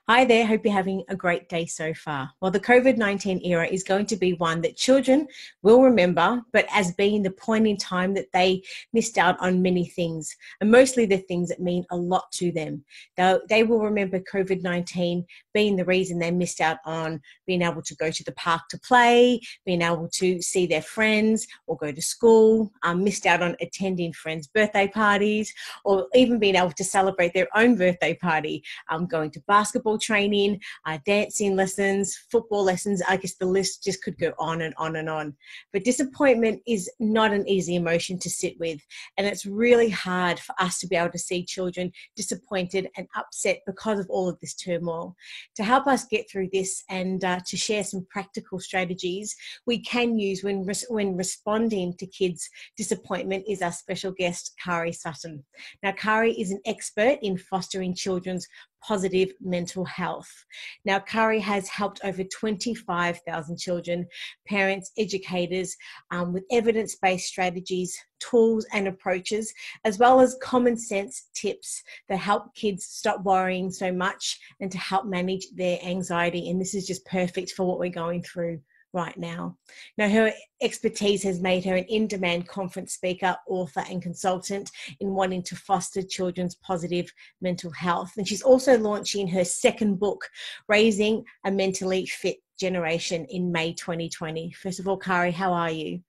Hi there, hope you're having a great day so far. Well, the COVID-19 era is going to be one that children will remember, but as being the point in time that they missed out on many things, and mostly the things that mean a lot to them. They will remember COVID-19 being the reason they missed out on being able to go to the park to play, being able to see their friends or go to school, missed out on attending friends' birthday parties, or even being able to celebrate their own birthday party, going to basketball training, dancing lessons, football lessons. I guess the list just could go on and on and on. But disappointment is not an easy emotion to sit with. And it's really hard for us to be able to see children disappointed and upset because of all of this turmoil. To help us get through this and to share some practical strategies we can use when responding to kids' disappointment is our special guest, Kari Sutton. Now, Kari is an expert in fostering children's positive mental health. Now, Kari has helped over 25,000 children, parents, educators with evidence-based strategies, tools and approaches, as well as common sense tips that help kids stop worrying so much and to help manage their anxiety. And this is just perfect for what we're going through right now. Now, her expertise has made her an in-demand conference speaker, author and consultant in wanting to foster children's positive mental health. And she's also launching her second book, Raising a Mentally Fit Generation, in May 2020. First of all, Kari, how are you?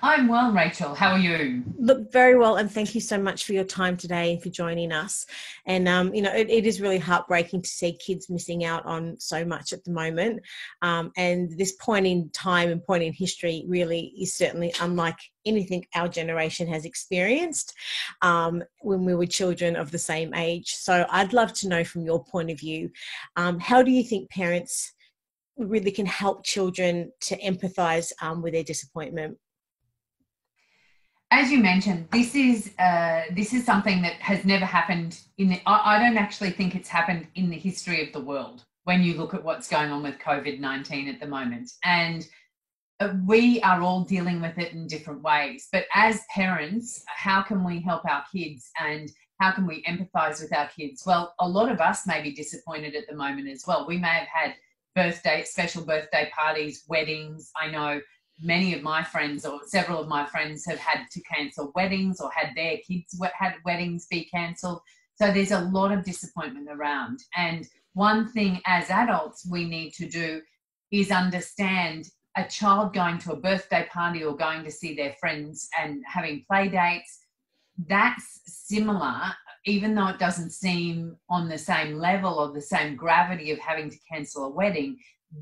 I'm well, Rachel. How are you? Look, very well, and thank you so much for your time today and for joining us. And it is really heartbreaking to see kids missing out on so much at the moment. And this point in time and point in history really is certainly unlike anything our generation has experienced when we were children of the same age. So I'd love to know from your point of view, how do you think parents really can help children to empathise with their disappointment? As you mentioned, this is something that has never happened I don't actually think it's happened in the history of the world when you look at what's going on with COVID-19 at the moment. And we are all dealing with it in different ways. But as parents, how can we help our kids and how can we empathise with our kids? Well, a lot of us may be disappointed at the moment as well. We may have had special birthday parties, weddings. I know many of my friends or several of my friends have had to cancel weddings or had their kids had weddings be cancelled. So there's a lot of disappointment around. And one thing as adults we need to do is understand a child going to a birthday party or going to see their friends and having play dates, that's similar, even though it doesn't seem on the same level or the same gravity of having to cancel a wedding.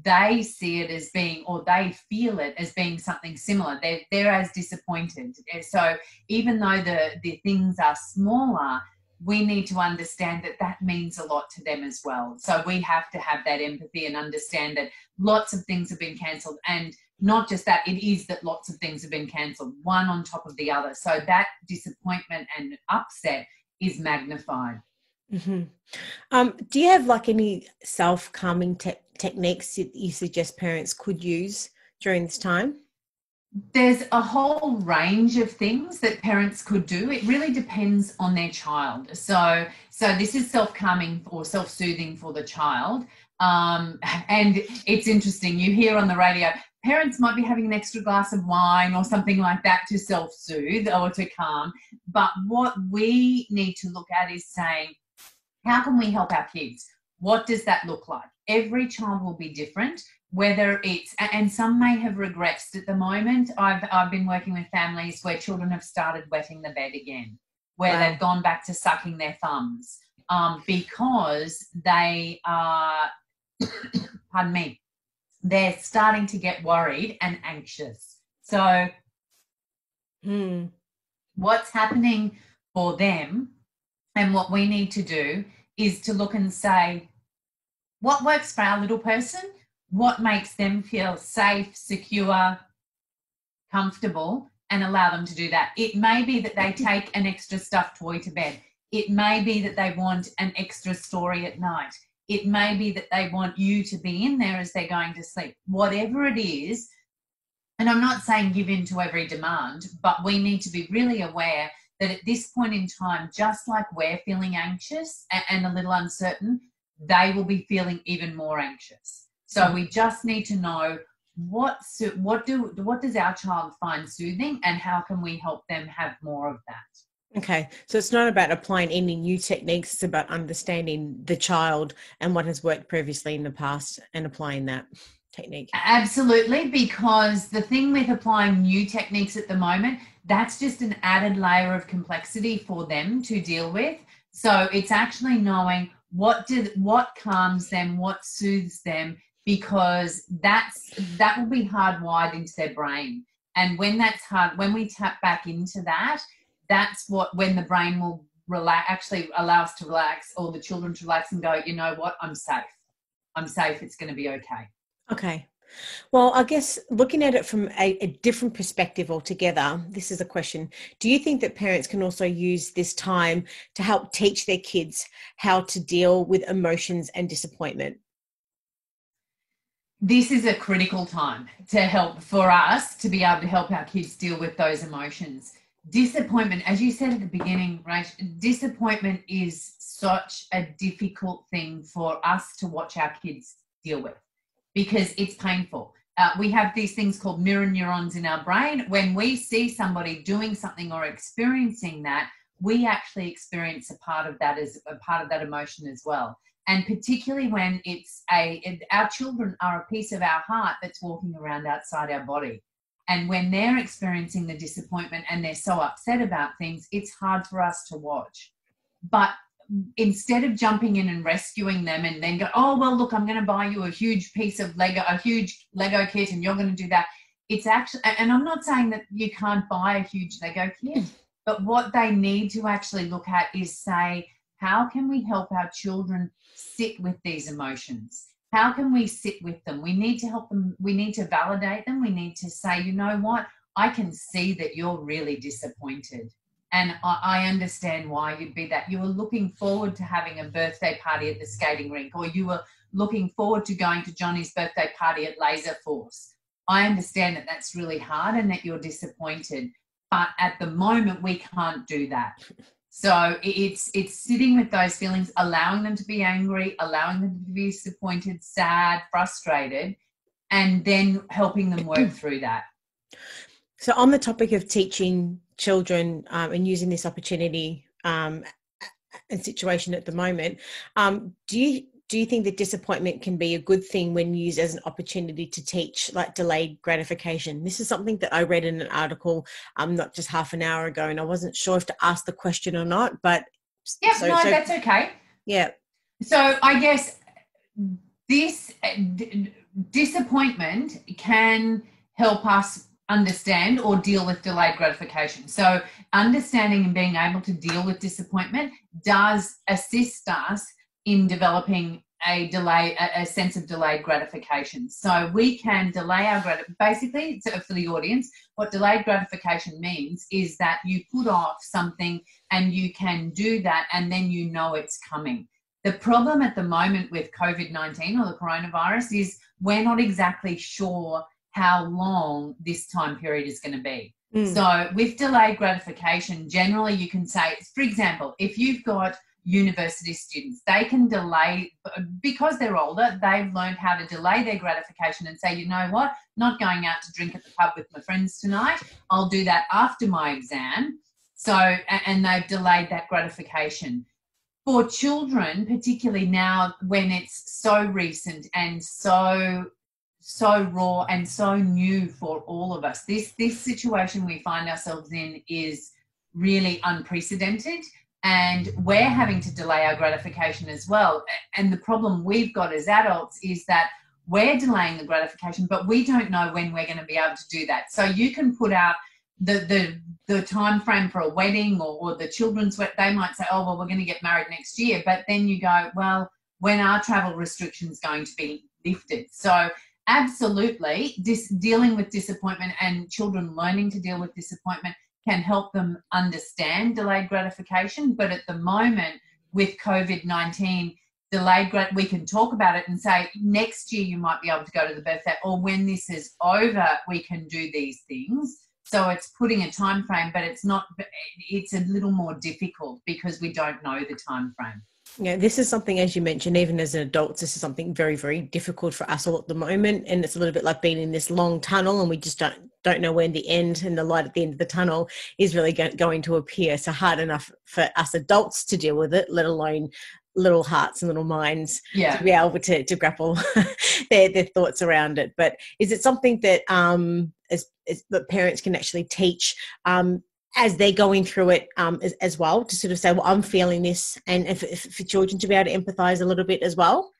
They see it as being, or they feel it as being something similar. They're as disappointed. So even though the things are smaller, we need to understand that that means a lot to them as well. So we have to have that empathy and understand that lots of things have been cancelled, and not just that, it is that lots of things have been cancelled, one on top of the other. So that disappointment and upset is magnified. Mm-hmm. Do you have any self-calming techniques that you suggest parents could use during this time? There's a whole range of things that parents could do. It really depends on their child. So this is self-calming or self-soothing for the child. And it's interesting, you hear on the radio, parents might be having an extra glass of wine or something like that to self-soothe or to calm. But what we need to look at is saying, how can we help our kids? What does that look like? Every child will be different, whether it's, and some may have regressed at the moment. I've been working with families where children have started wetting the bed again, where they've gone back to sucking their thumbs because they are, pardon me, they're starting to get worried and anxious. So what's happening for them and what we need to do is to look and say, what works for our little person? What makes them feel safe, secure, comfortable, and allow them to do that. It may be that they take an extra stuffed toy to bed. It may be that they want an extra story at night. It may be that they want you to be in there as they're going to sleep. Whatever it is, and I'm not saying give in to every demand, but we need to be really aware that at this point in time, just like we're feeling anxious and a little uncertain, they will be feeling even more anxious. So we just need to know what does our child find soothing, and how can we help them have more of that. Okay, so it's not about applying any new techniques, it's about understanding the child and what has worked previously in the past and applying that technique. Absolutely, because the thing with applying new techniques at the moment, that's just an added layer of complexity for them to deal with. So it's actually knowing what calms them, what soothes them, because that will be hardwired into their brain. And when that's hard, when we tap back into that, that's when the brain will relax, actually allow us to relax, or the children to relax and go, you know what, I'm safe. It's going to be okay. Okay. Well, I guess looking at it from a different perspective altogether, this is a question. Do you think that parents can also use this time to help teach their kids how to deal with emotions and disappointment? This is a critical time for us to be able to help our kids deal with those emotions. Disappointment, as you said at the beginning, Rach, disappointment is such a difficult thing for us to watch our kids deal with, because it's painful. We have these things called mirror neurons in our brain. When we see somebody doing something or experiencing that, we actually experience a part of that as a part of that emotion as well. And particularly when our children are a piece of our heart that's walking around outside our body. And when they're experiencing the disappointment and they're so upset about things, it's hard for us to watch. But instead of jumping in and rescuing them and then go, oh, well, look, I'm going to buy you a huge piece of Lego, a huge Lego kit, and you're going to do that. It's actually, and I'm not saying that you can't buy a huge Lego kit, but what they need to actually look at is say, how can we help our children sit with these emotions? How can we sit with them? We need to help them. We need to validate them. We need to say, you know what? I can see that you're really disappointed. And I understand why you'd be that. You were looking forward to having a birthday party at the skating rink, or you were looking forward to going to Johnny's birthday party at Laser Force. I understand that that's really hard and that you're disappointed. But at the moment, we can't do that. So it's sitting with those feelings, allowing them to be angry, allowing them to be disappointed, sad, frustrated, and then helping them work through that. So on the topic of teaching children and using this opportunity and situation at the moment, do you think that disappointment can be a good thing when used as an opportunity to teach, like delayed gratification? This is something that I read in an article not just half an hour ago, and I wasn't sure if to ask the question or not, but yeah, that's okay. Yeah. So I guess this disappointment can help us understand or deal with delayed gratification. So understanding and being able to deal with disappointment does assist us in developing a sense of delayed gratification. So we can delay our basically, for the audience, what delayed gratification means is that you put off something and you can do that and then you know it's coming. The problem at the moment with COVID-19 or the coronavirus is we're not exactly sure how long this time period is going to be. So with delayed gratification, generally you can say, for example, if you've got university students, they can delay, because they're older, they've learned how to delay their gratification and say, you know what, not going out to drink at the pub with my friends tonight, I'll do that after my exam. So, and they've delayed that gratification. For children, particularly now when it's so recent and so raw and so new for all of us, this situation we find ourselves in is really unprecedented. And we're having to delay our gratification as well. And the problem we've got as adults is that we're delaying the gratification, but we don't know when we're going to be able to do that. So you can put out the time frame for a wedding or the children's, they might say, oh, well, we're going to get married next year. But then you go, well, when are travel restrictions going to be lifted? So absolutely, dealing with disappointment and children learning to deal with disappointment can help them understand delayed gratification. But at the moment with COVID-19, we can talk about it and say, next year you might be able to go to the birthday, or when this is over, we can do these things. So it's putting a time frame, but it's a little more difficult because we don't know the time frame. Yeah, this is something, as you mentioned, even as an adult, this is something very, very difficult for us all at the moment. And it's a little bit like being in this long tunnel, and we just don't know when the end and the light at the end of the tunnel is really going to appear. So hard enough for us adults to deal with it, let alone little hearts and little minds to be able to grapple their thoughts around it. But is it something that as that parents can actually teach as they're going through it as well, to sort of say, well, I'm feeling this, and for children to be able to empathize a little bit as well?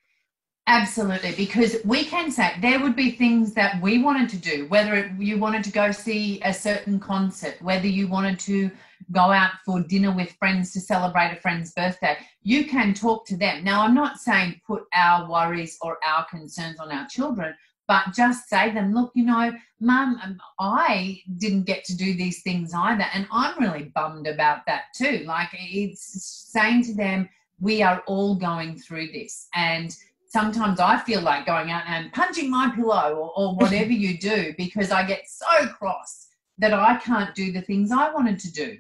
Absolutely, because we can say there would be things that we wanted to do, whether you wanted to go see a certain concert, whether you wanted to go out for dinner with friends to celebrate a friend's birthday. You can talk to them. Now, I'm not saying put our worries or our concerns on our children, but just say to them, look, you know, Mum, I didn't get to do these things either, and I'm really bummed about that too. Like, it's saying to them, we are all going through this, and sometimes I feel like going out and punching my pillow or whatever you do, because I get so cross that I can't do the things I wanted to do.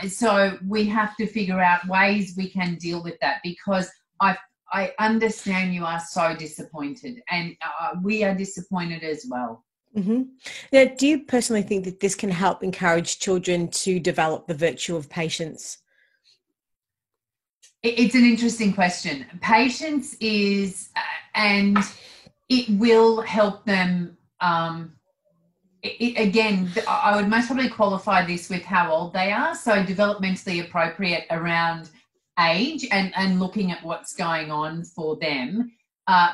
So we have to figure out ways we can deal with that, because I understand you are so disappointed, and we are disappointed as well. Mm-hmm. Now, do you personally think that this can help encourage children to develop the virtue of patience? It's an interesting question. Patience is, and it will help them. Again, I would most probably qualify this with how old they are. So developmentally appropriate around age, and looking at what's going on for them.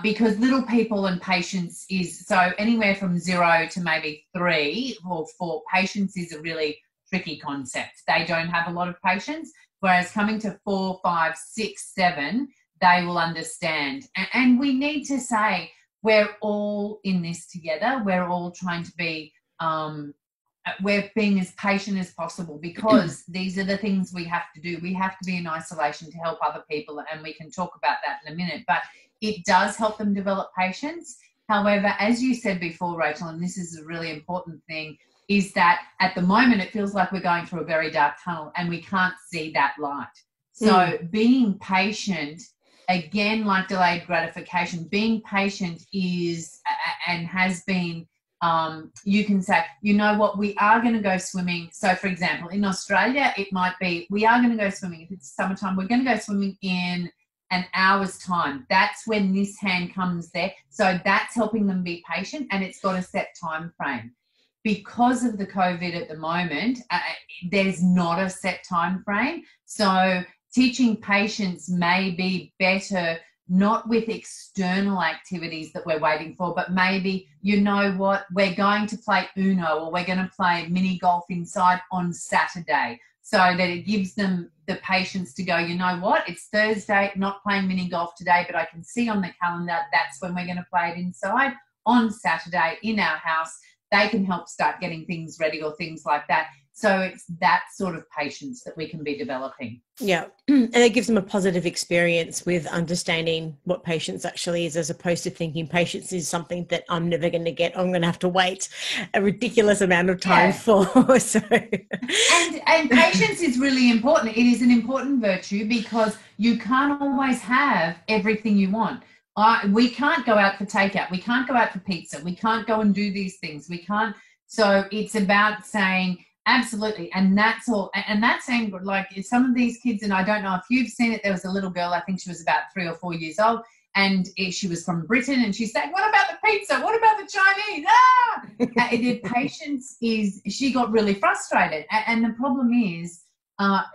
Because little people and patience is, so anywhere from 0 to maybe 3 or 4, patience is a really tricky concept. They don't have a lot of patience. Whereas coming to 4, 5, 6, 7, they will understand. And we need to say, we're all in this together. We're all trying to be, we're being as patient as possible, because these are the things we have to do. We have to be in isolation to help other people, and we can talk about that in a minute. But it does help them develop patience. However, as you said before, Rachel, and this is a really important thing, is that at the moment it feels like we're going through a very dark tunnel and we can't see that light. So being patient, again, like delayed gratification, being patient is and has been, you can say, you know what, we are going to go swimming. So, for example, in Australia, it might be, we are going to go swimming. If it's summertime, we're going to go swimming in an hour's time. That's when this hand comes there. So that's helping them be patient, and it's got a set time frame. Because of the COVID at the moment, there's not a set time frame. So teaching patience may be better, not with external activities that we're waiting for, but maybe, you know what, we're going to play Uno, or we're going to play mini golf inside on Saturday, so that it gives them the patience to go, you know what, it's Thursday, not playing mini golf today, but I can see on the calendar that's when we're going to play it inside on Saturday in our house. They can help start getting things ready or things like that. So it's that sort of patience that we can be developing. Yeah. And it gives them a positive experience with understanding what patience actually is, as opposed to thinking patience is something that I'm never going to get. I'm going to have to wait a ridiculous amount of time for. So. And patience is really important. It is an important virtue, because you can't always have everything you want. We can't go out for takeout. We can't go out for pizza. We can't go and do these things. We can't. So it's about saying, absolutely. And that's all. And that's saying, like, some of these kids, and I don't know if you've seen it, there was a little girl, I think she was about 3 or 4 years old, and she was from Britain, and she said, what about the pizza? What about the Chinese? The patience is, she got really frustrated. And the problem is,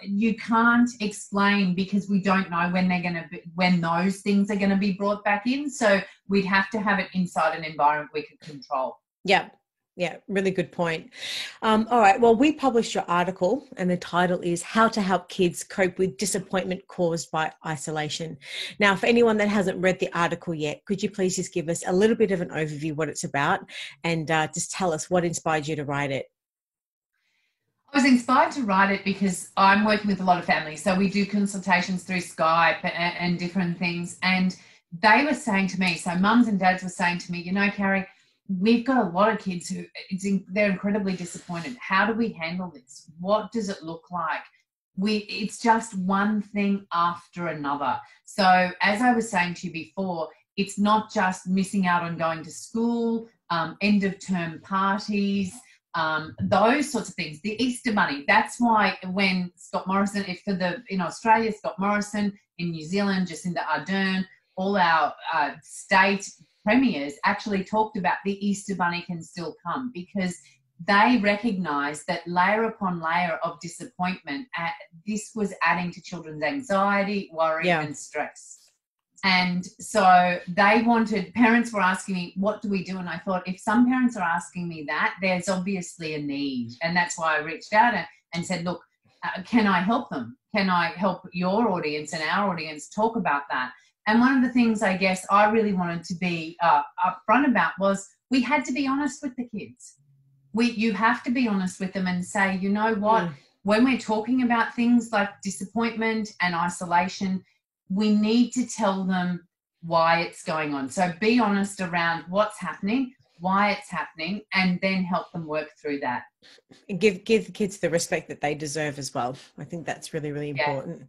you can't explain, because we don't know when they're going to be, when those things are going to be brought back in. So we'd have to have it inside an environment we could control. Yeah. Yeah, really good point. All right. Well, we published your article, and the title is How to Help Kids Cope with Disappointment Caused by Isolation. Now, for anyone that hasn't read the article yet, could you please just give us a little bit of an overview what it's about, and just tell us what inspired you to write it? I was inspired to write it because I'm working with a lot of families. So we do consultations through Skype and different things. And they were saying to me, so mums and dads were saying to me, you know, Kari, we've got a lot of kids who they're incredibly disappointed. How do we handle this? What does it look like? it's just one thing after another. So as I was saying to you before, it's not just missing out on going to school, end of term parties, those sorts of things. The Easter Bunny, that's why when Scott Morrison, in Australia, Scott Morrison, in New Zealand, Jacinda Ardern, all our state premiers actually talked about the Easter Bunny can still come, because they recognised that layer upon layer of disappointment, this was adding to children's anxiety, worry and stress. And so parents were asking me, what do we do? And I thought, if some parents are asking me that, there's obviously a need. And that's why I reached out and said, look, can I help them? Can I help your audience and our audience talk about that? And one of the things I guess I really wanted to be upfront about was we had to be honest with the kids. You have to be honest with them and say, you know what, when we're talking about things like disappointment and isolation, we need to tell them why it's going on. So be honest around what's happening, why it's happening, and then help them work through that. And give the kids the respect that they deserve as well. I think that's really, really important.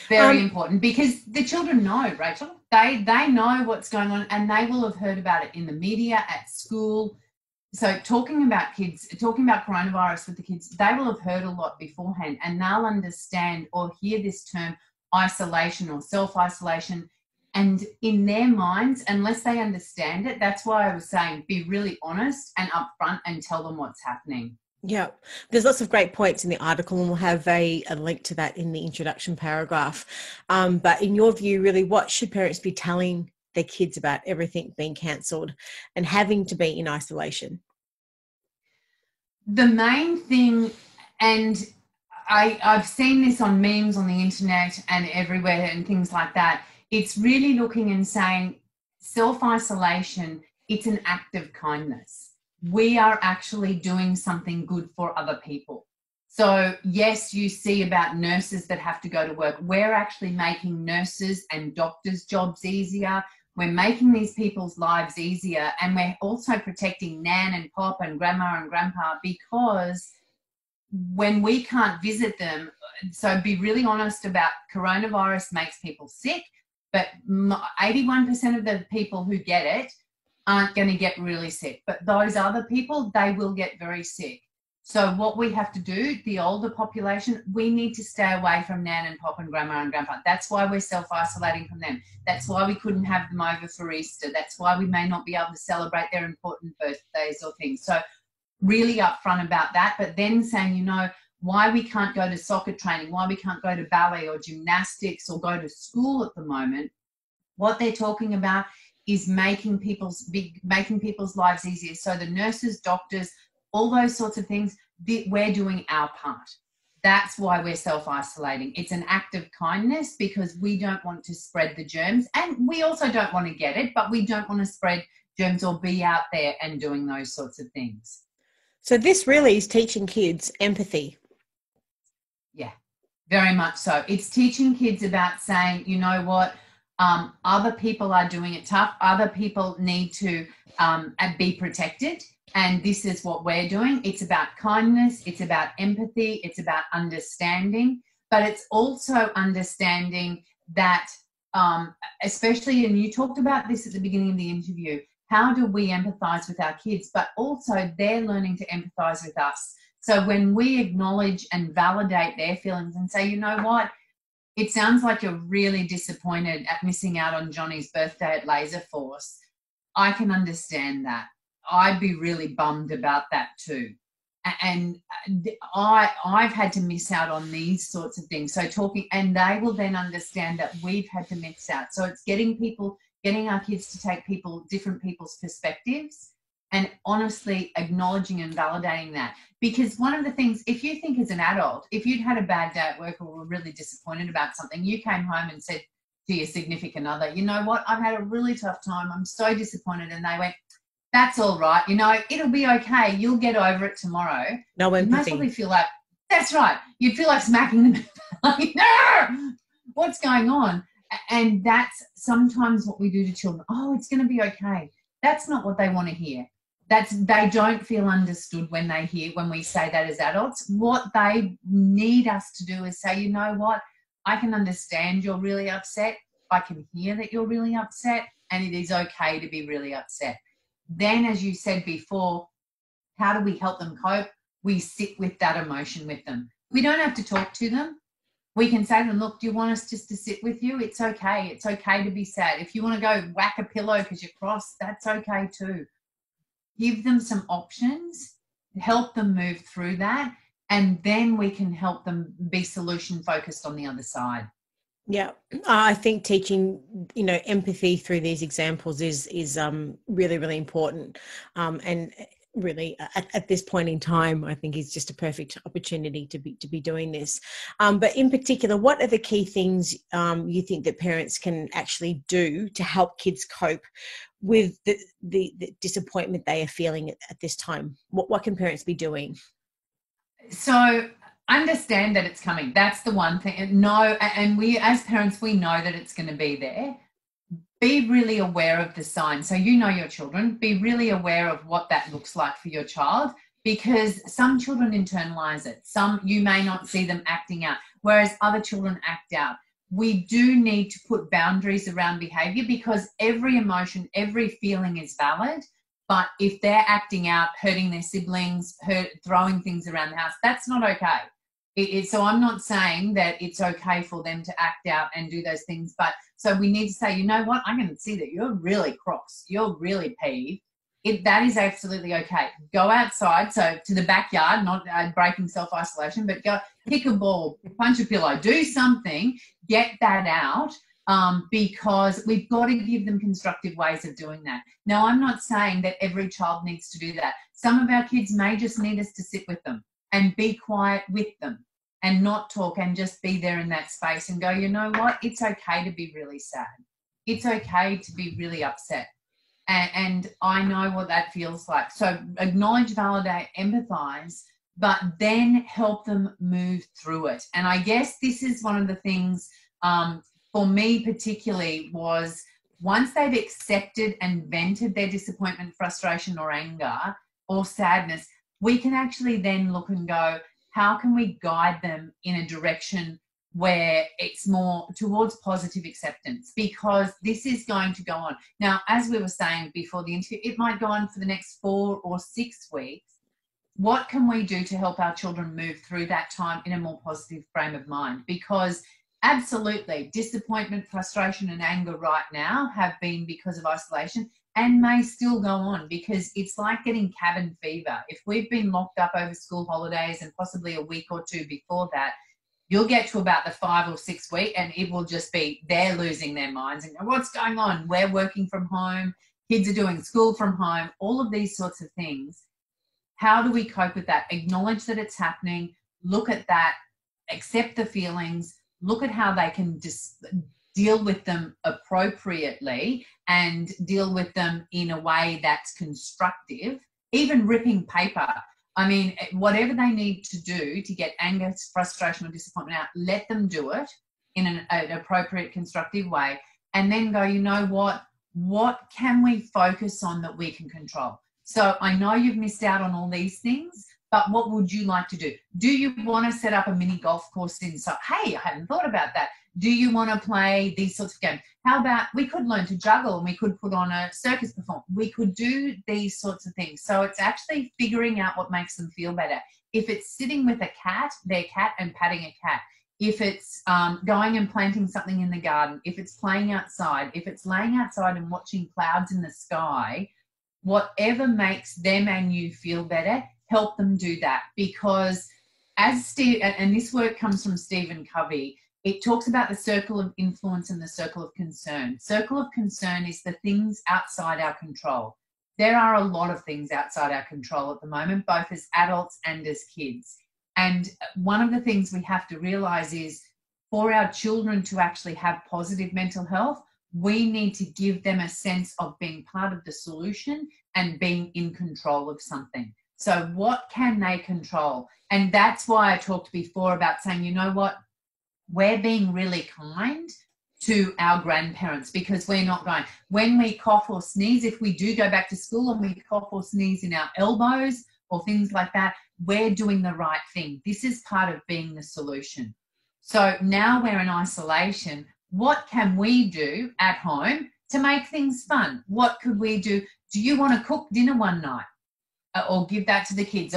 Very important, because the children know, Rachel. They know what's going on, and they will have heard about it in the media, at school. So talking about coronavirus with the kids, they will have heard a lot beforehand, and they'll understand or hear this term isolation or self-isolation, and in their minds, unless they understand it, that's why I was saying be really honest and upfront and tell them what's happening. Yeah, there's lots of great points in the article, and we'll have a link to that in the introduction paragraph. But in your view, really, what should parents be telling their kids about everything being cancelled and having to be in isolation? The main thing, and I've seen this on memes on the internet and everywhere and things like that, it's really looking and saying self-isolation, it's an act of kindness. We are actually doing something good for other people. So yes, you see about nurses that have to go to work. We're actually making nurses and doctors' jobs easier. We're making these people's lives easier, and we're also protecting Nan and Pop and Grandma and Grandpa, because when we can't visit them, so be really honest about coronavirus makes people sick, but 81% of the people who get it aren't going to get really sick. But those other people, they will get very sick. So what we have to do, the older population, we need to stay away from Nan and Pop and Grandma and Grandpa. That's why we're self-isolating from them. That's why we couldn't have them over for Easter. That's why we may not be able to celebrate their important birthdays or things. So really upfront about that, but then saying, you know, why we can't go to soccer training, why we can't go to ballet or gymnastics or go to school at the moment. What they're talking about is making people's lives easier. So the nurses, doctors, all those sorts of things, we're doing our part. That's why we're self-isolating. It's an act of kindness, because we don't want to spread the germs, and we also don't want to get it, but we don't want to spread germs or be out there and doing those sorts of things. So this really is teaching kids empathy. Yeah, very much so. It's teaching kids about saying, you know what, other people are doing it tough. Other people need to be protected. And this is what we're doing. It's about kindness. It's about empathy. It's about understanding. But it's also understanding that, especially, and you talked about this at the beginning of the interview, how do we empathise with our kids? But also they're learning to empathise with us. So when we acknowledge and validate their feelings and say, you know what, it sounds like you're really disappointed at missing out on Johnny's birthday at Laser Force. I can understand that. I'd be really bummed about that too. And I've had to miss out on these sorts of things. So talking, and they will then understand that we've had to miss out. So it's getting our kids to take different people's perspectives and honestly acknowledging and validating that. Because one of the things, if you think as an adult, if you'd had a bad day at work or were really disappointed about something, you came home and said to your significant other, you know what, I've had a really tough time, I'm so disappointed, and they went, that's all right, you know, it'll be okay, you'll get over it tomorrow. No empathy. You must probably feel like, that's right, you'd feel like smacking them, like, no, what's going on? And that's sometimes what we do to children. Oh, it's going to be okay. That's not what they want to hear. they don't feel understood when we say that as adults. What they need us to do is say, you know what, I can understand you're really upset. I can hear that you're really upset, and it is okay to be really upset. Then, as you said before, how do we help them cope? We sit with that emotion with them. We don't have to talk to them. We can say to them, look, do you want us just to sit with you? It's okay. It's okay to be sad. If you want to go whack a pillow because you're cross, that's okay too. Give them some options, help them move through that, and then we can help them be solution focused on the other side. Yeah, I think teaching, empathy through these examples is really, really important. And really at this point in time, I think is just a perfect opportunity to be doing this. But in particular, what are the key things you think that parents can actually do to help kids cope with the disappointment they are feeling at this time? What can parents be doing? So understand that it's coming. That's the one thing. No, and we as parents, we know that it's going to be there. Be really aware of the signs. So you know your children. Be really aware of what that looks like for your child, because some children internalize it. Some you may not see them acting out, whereas other children act out. We do need to put boundaries around behavior, because every emotion, every feeling is valid. But if they're acting out, hurting their siblings, throwing things around the house, that's not okay. So I'm not saying that it's okay for them to act out and do those things. But so we need to say, you know what, I can see that you're really cross. You're really peeved. That is absolutely okay. Go outside, so to the backyard, not breaking self-isolation, but go kick a ball, punch a pillow, do something, get that out. Because we've got to give them constructive ways of doing that. Now, I'm not saying that every child needs to do that. Some of our kids may just need us to sit with them and be quiet with them and not talk, and just be there in that space and go, you know what, it's okay to be really sad. It's okay to be really upset. And I know what that feels like. So acknowledge, validate, empathize, but then help them move through it. And I guess this is one of the things for me particularly, was once they've accepted and vented their disappointment, frustration or anger or sadness, we can actually then look and go, how can we guide them in a direction where it's more towards positive acceptance? Because this is going to go on. Now, as we were saying before the interview, it might go on for the next 4 or 6 weeks. What can we do to help our children move through that time in a more positive frame of mind? Because absolutely, disappointment, frustration and anger right now have been because of isolation, and may still go on, because it's like getting cabin fever. If we've been locked up over school holidays and possibly a week or two before that, you'll get to about the 5 or 6 week and it will just be they're losing their minds and go, what's going on? We're working from home, kids are doing school from home, all of these sorts of things. How do we cope with that? Acknowledge that it's happening, look at that, accept the feelings, look at how they can deal with them appropriately and deal with them in a way that's constructive. Even ripping paper. I mean, whatever they need to do to get anger, frustration or disappointment out, let them do it in an appropriate, constructive way. And then go, you know what can we focus on that we can control? So I know you've missed out on all these things, but what would you like to do? Do you want to set up a mini golf course inside? Hey, I hadn't thought about that. Do you want to play these sorts of games? How about we could learn to juggle and we could put on a circus performance? We could do these sorts of things. So it's actually figuring out what makes them feel better. If it's sitting with a cat, their cat, and patting a cat. If it's going and planting something in the garden. If it's playing outside. If it's laying outside and watching clouds in the sky. Whatever makes them and you feel better, help them do that. Because as Steve, and this work comes from Stephen Covey, it talks about the circle of influence and the circle of concern. Circle of concern is the things outside our control. There are a lot of things outside our control at the moment, both as adults and as kids. And one of the things we have to realize is for our children to actually have positive mental health, we need to give them a sense of being part of the solution and being in control of something. So what can they control? And that's why I talked before about saying, you know what, we're being really kind to our grandparents, because we're not going. When we cough or sneeze, if we do go back to school and we cough or sneeze in our elbows or things like that, we're doing the right thing. This is part of being the solution. So now we're in isolation. What can we do at home to make things fun? What could we do? Do you want to cook dinner one night? Or give that to the kids?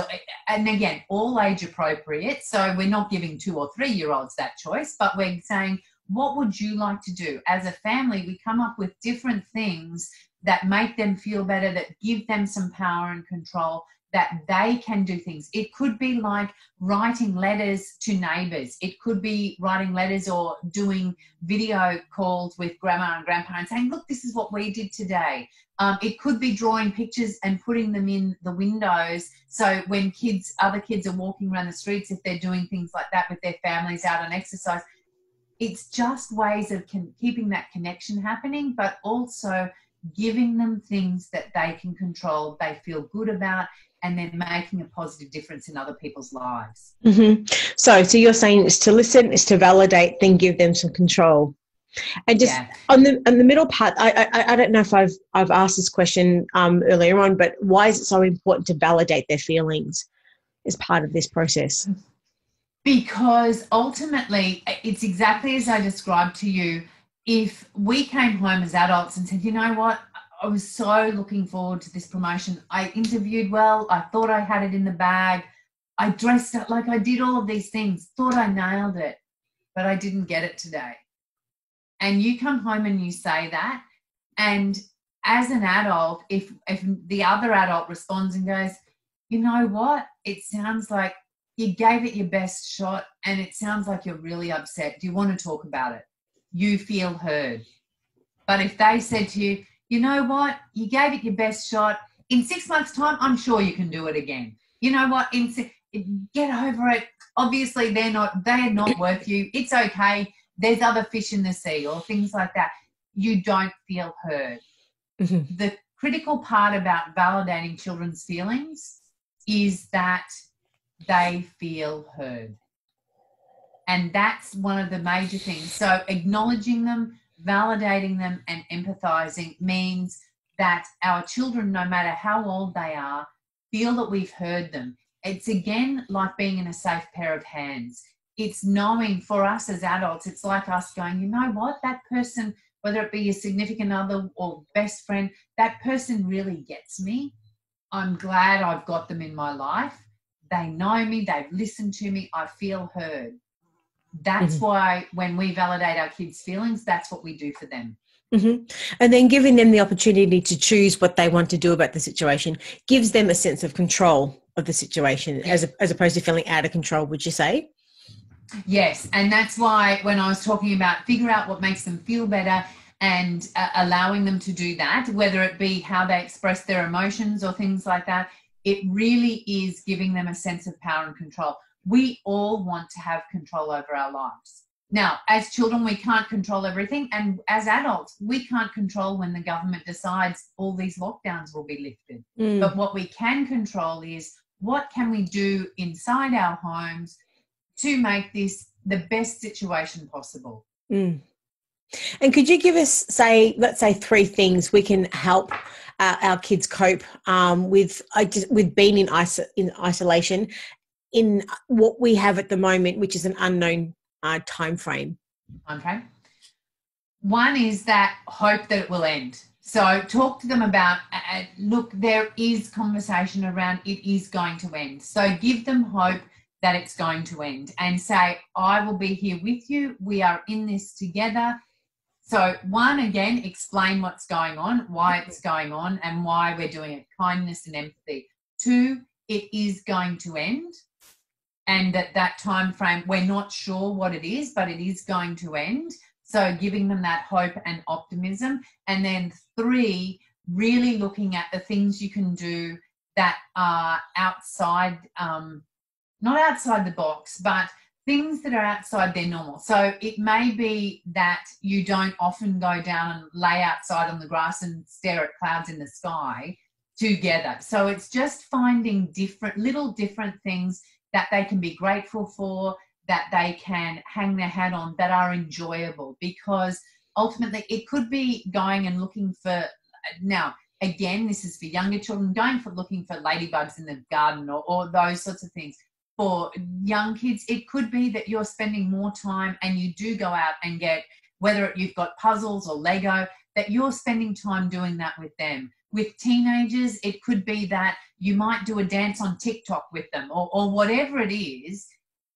And again, all age appropriate. So we're not giving 2 or 3 year olds that choice, but we're saying, what would you like to do? As a family, we come up with different things that make them feel better, that give them some power and control, that they can do things. It could be like writing letters to neighbours. It could be writing letters or doing video calls with grandma and grandpa and saying, look, this is what we did today. It could be drawing pictures and putting them in the windows. So when other kids are walking around the streets, if they're doing things like that with their families out on exercise, it's just ways of keeping that connection happening, but also giving them things that they can control, they feel good about, and then making a positive difference in other people's lives. Mm-hmm. So you're saying it's to listen, it's to validate, then give them some control. And just on the middle part, I don't know if I've asked this question earlier on, but why is it so important to validate their feelings as part of this process? Because ultimately, it's exactly as I described to you. If we came home as adults and said, you know what, I was so looking forward to this promotion. I interviewed well. I thought I had it in the bag. I dressed up, like I did all of these things, thought I nailed it, but I didn't get it today. And you come home and you say that, and as an adult, if the other adult responds and goes, you know what, it sounds like you gave it your best shot and it sounds like you're really upset. Do you want to talk about it? You feel heard. But if they said to you, you know what, you gave it your best shot. In 6 months' time, I'm sure you can do it again. You know what, get over it. Obviously, they're not worth you. It's okay. There's other fish in the sea or things like that. You don't feel heard. Mm-hmm. The critical part about validating children's feelings is that they feel heard. And that's one of the major things. So acknowledging them, validating them, and empathizing means that our children, no matter how old they are, feel that we've heard them. It's again like being in a safe pair of hands. It's knowing, for us as adults, it's like us going, you know what, that person, whether it be your significant other or best friend, that person really gets me. I'm glad I've got them in my life. They know me, they've listened to me, I feel heard. That's mm-hmm. why when we validate our kids' feelings, that's what we do for them. Mm-hmm. And then giving them the opportunity to choose what they want to do about the situation gives them a sense of control of the situation, as opposed to feeling out of control, would you say? Yes, and that's why when I was talking about figure out what makes them feel better and allowing them to do that, whether it be how they express their emotions or things like that, it really is giving them a sense of power and control. We all want to have control over our lives. Now, as children, we can't control everything, and as adults, we can't control when the government decides all these lockdowns will be lifted. But what we can control is what can we do inside our homes to make this the best situation possible. And could you give us, let's say 3 things we can help our kids cope with being in isolation in what we have at the moment, which is an unknown time frame? Okay. One is that hope that it will end. So talk to them about, look, there is conversation around it is going to end. So give them hope that it's going to end and say, I will be here with you. We are in this together. So 1, again, explain what's going on, why it's going on and why we're doing it, kindness and empathy. 2, it is going to end. And that time frame, we're not sure what it is, but it is going to end. So giving them that hope and optimism. And then 3, really looking at the things you can do that are outside, not outside the box, but things that are outside their normal. So it may be that you don't often go down and lay outside on the grass and stare at clouds in the sky together. So it's just finding different things that they can be grateful for, that they can hang their hat on that are enjoyable, because ultimately it could be going and looking for, now again, this is for younger children, looking for ladybugs in the garden, or those sorts of things. For young kids, it could be that you're spending more time and you do go out and get, whether you've got puzzles or Lego, that you're spending time doing that with them. With teenagers, it could be that you might do a dance on TikTok with them, or whatever it is.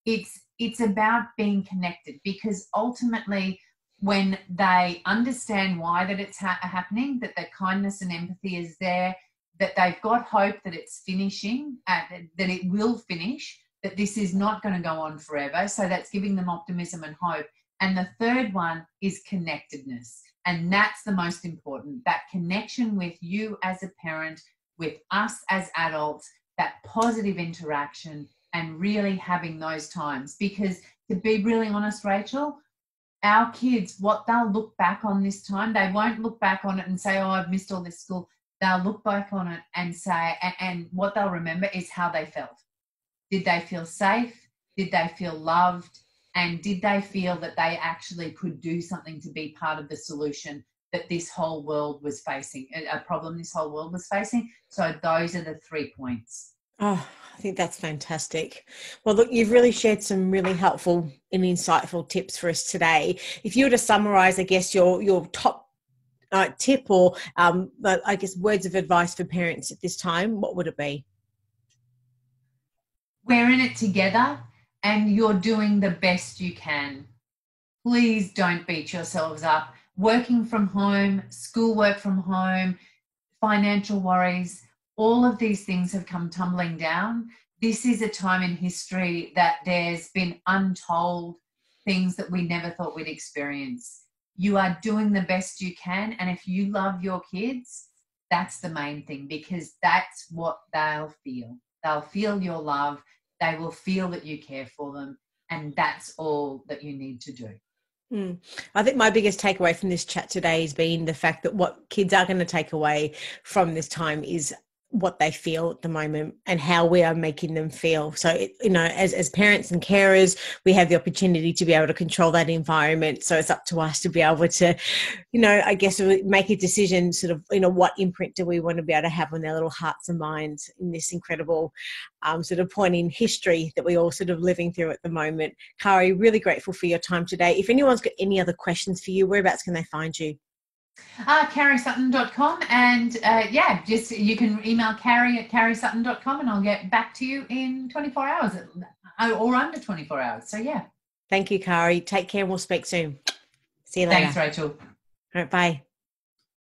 It's about being connected, because ultimately when they understand why that it's happening, that the kindness and empathy is there, that they've got hope that it's finishing, that it will finish, that this is not going to go on forever. So that's giving them optimism and hope. And the third one is connectedness. And that's the most important, that connection with you as a parent, with us as adults, that positive interaction, and really having those times. Because to be really honest, Rachel, our kids, what they'll look back on this time, they won't look back on it and say, oh, I've missed all this school. They'll look back on it and say, and what they'll remember is how they felt. Did they feel safe? Did they feel loved? And did they feel that they actually could do something to be part of the solution that this whole world was facing, a problem this whole world was facing? So those are the 3 points. Oh, I think that's fantastic. Well, look, you've really shared some really helpful and insightful tips for us today. If you were to summarize, I guess, your top tip or, I guess, words of advice for parents at this time, what would it be? We're in it together and you're doing the best you can. Please don't beat yourselves up. Working from home, schoolwork from home, financial worries, all of these things have come tumbling down. This is a time in history that there's been untold things that we never thought we'd experience. You are doing the best you can. And if you love your kids, that's the main thing, because that's what they'll feel. They'll feel your love. They will feel that you care for them. And that's all that you need to do. I think my biggest takeaway from this chat today has been the fact that what kids are going to take away from this time is what they feel at the moment and how we are making them feel. So, as parents and carers, we have the opportunity to be able to control that environment. So it's up to us to be able to, I guess, make a decision sort of, what imprint do we want to be able to have on their little hearts and minds in this incredible sort of point in history that we're all sort of living through at the moment. Kari, really grateful for your time today. If anyone's got any other questions for you, whereabouts can they find you? KariSutton.com, and just you can email Kari at KariSutton.com and I'll get back to you in 24 hours or under 24 hours. So yeah. Thank you, Kari. Take care and we'll speak soon. See you later. Thanks, Rachel. All right, bye.